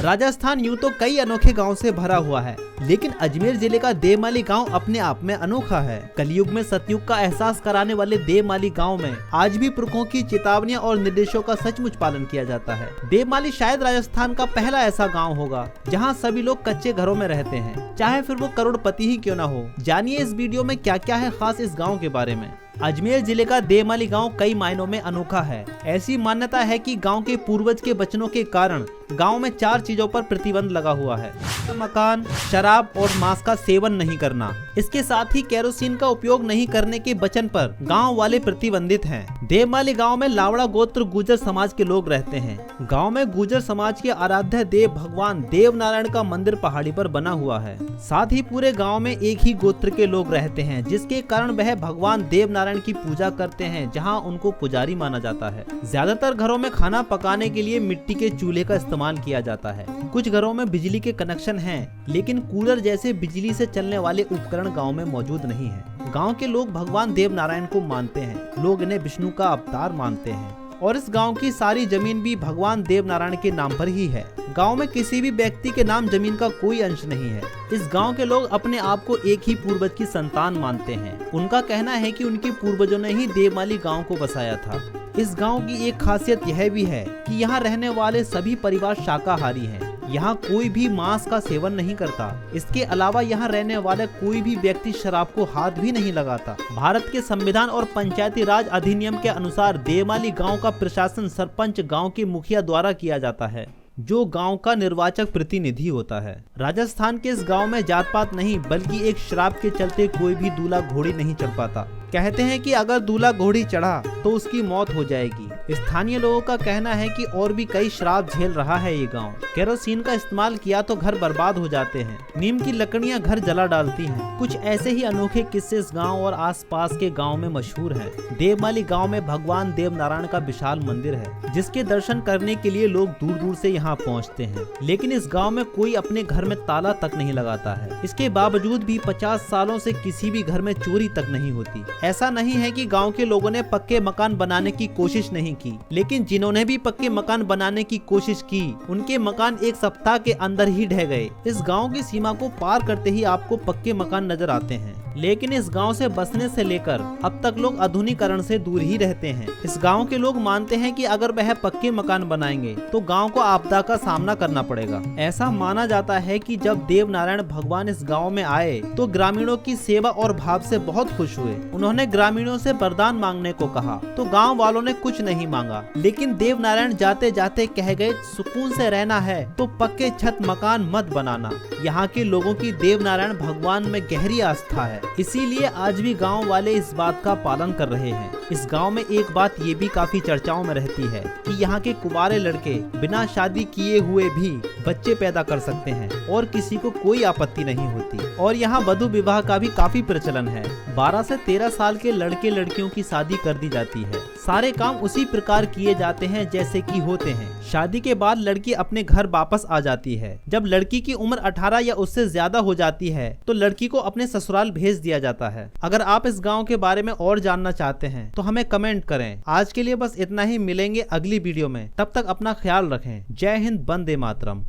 राजस्थान यूं तो कई अनोखे गांव से भरा हुआ है, लेकिन अजमेर जिले का देवमाली गांव अपने आप में अनोखा है। कलयुग में सतयुग का एहसास कराने वाले देवमाली गांव में आज भी पुरखों की चेतावनियां और निर्देशों का सचमुच पालन किया जाता है। देवमाली शायद राजस्थान का पहला ऐसा गाँव होगा जहाँ सभी लोग कच्चे घरों में रहते हैं, चाहे फिर वो करोड़पति ही क्यों न हो। जानिए इस वीडियो में क्या क्या है खास इस गाँव के बारे में। अजमेर जिले का देवमाली गांव कई मायनों में अनोखा है। ऐसी मान्यता है कि गांव के पूर्वज के वचनों के कारण गांव में 4 चीजों पर प्रतिबंध लगा हुआ है: मकान, शराब और मांस का सेवन नहीं करना। इसके साथ ही केरोसिन का उपयोग नहीं करने के वचन पर गांव वाले प्रतिबंधित हैं। देवमाली गांव में लावड़ा गोत्र गुर्जर समाज के लोग रहते हैं। गांव में गुर्जर समाज के आराध्य देव भगवान देव नारायण का मंदिर पहाड़ी पर बना हुआ है। साथ ही पूरे गाँव में एक ही गोत्र के लोग रहते हैं, जिसके कारण वह भगवान देव नारायण की पूजा करते हैं, जहां उनको पुजारी माना जाता है। ज्यादातर घरों में खाना पकाने के लिए मिट्टी के चूल्हे का इस्तेमाल किया जाता है। कुछ घरों में बिजली के कनेक्शन हैं, लेकिन कूलर जैसे बिजली से चलने वाले उपकरण गांव में मौजूद नहीं है। गांव के लोग भगवान देव नारायण को मानते हैं। लोग इन्हें विष्णु का अवतार मानते हैं और इस गांव की सारी जमीन भी भगवान देव नारायण के नाम पर ही है। गांव में किसी भी व्यक्ति के नाम जमीन का कोई अंश नहीं है। इस गांव के लोग अपने आप को एक ही पूर्वज की संतान मानते हैं। उनका कहना है कि उनके पूर्वजों ने ही देवमाली गांव को बसाया था। इस गांव की एक खासियत यह भी है कि यहाँ रहने वाले सभी परिवार शाकाहारी हैं। यहाँ कोई भी मांस का सेवन नहीं करता। इसके अलावा यहाँ रहने वाला कोई भी व्यक्ति शराब को हाथ भी नहीं लगाता। भारत के संविधान और पंचायती राज अधिनियम के अनुसार देवमाली गांव का प्रशासन सरपंच गांव के मुखिया द्वारा किया जाता है, जो गांव का निर्वाचक प्रतिनिधि होता है। राजस्थान के इस गांव में जात पात नहीं, बल्कि एक श्राप के चलते कोई भी दूल्हा घोड़ी नहीं चढ़ पाता। कहते हैं कि अगर दूल्हा घोड़ी चढ़ा तो उसकी मौत हो जाएगी। स्थानीय लोगों का कहना है कि और भी कई श्राप झेल रहा है ये गांव। केरोसिन का इस्तेमाल किया तो घर बर्बाद हो जाते हैं। नीम की लकड़ियां घर जला डालती हैं। कुछ ऐसे ही अनोखे किस्से इस गांव और आसपास के गांव में मशहूर हैं। देवमाली गांव में भगवान देव नारायण का विशाल मंदिर है, जिसके दर्शन करने के लिए लोग दूर दूर से यहाँ पहुँचते हैं। लेकिन इस गाँव में कोई अपने घर में ताला तक नहीं लगाता है। इसके बावजूद भी 50 सालों से किसी भी घर में चोरी तक नहीं होती। ऐसा नहीं है कि गांव के लोगों ने पक्के मकान बनाने की कोशिश नहीं की, लेकिन जिन्होंने भी पक्के मकान बनाने की कोशिश की, उनके मकान 1 सप्ताह के अंदर ही ढह गए। इस गांव की सीमा को पार करते ही आपको पक्के मकान नजर आते हैं, लेकिन इस गांव से बसने से लेकर अब तक लोग आधुनिकीकरण से दूर ही रहते हैं। इस गांव के लोग मानते हैं कि अगर वह पक्के मकान बनाएंगे तो गांव को आपदा का सामना करना पड़ेगा। ऐसा माना जाता है कि जब देव नारायण भगवान इस गांव में आए तो ग्रामीणों की सेवा और भाव से बहुत खुश हुए। उन्होंने ग्रामीणों से वरदान मांगने को कहा तो गाँव वालों ने कुछ नहीं मांगा, लेकिन देव नारायण जाते जाते कह गए, सुकून से रहना है तो पक्के छत मकान मत बनाना। यहाँ के लोगों की देव नारायण भगवान में गहरी आस्था है, इसीलिए आज भी गांव वाले इस बात का पालन कर रहे हैं। इस गांव में एक बात ये भी काफी चर्चाओं में रहती है कि यहाँ के कुंवारे लड़के बिना शादी किए हुए भी बच्चे पैदा कर सकते हैं और किसी को कोई आपत्ति नहीं होती। और यहाँ वधु विवाह का भी काफी प्रचलन है। 12 से 13 साल के लड़के लड़कियों की शादी कर दी जाती है। सारे काम उसी प्रकार किए जाते हैं जैसे कि होते हैं। शादी के बाद लड़की अपने घर वापस आ जाती है। जब लड़की की उम्र 18 या उससे ज्यादा हो जाती है तो लड़की को अपने ससुराल भेज दिया जाता है। अगर आप इस गांव के बारे में और जानना चाहते हैं तो हमें कमेंट करें। आज के लिए बस इतना ही, मिलेंगे अगली वीडियो में। तब तक अपना ख्याल रखें। जय हिंद, वंदे मातरम।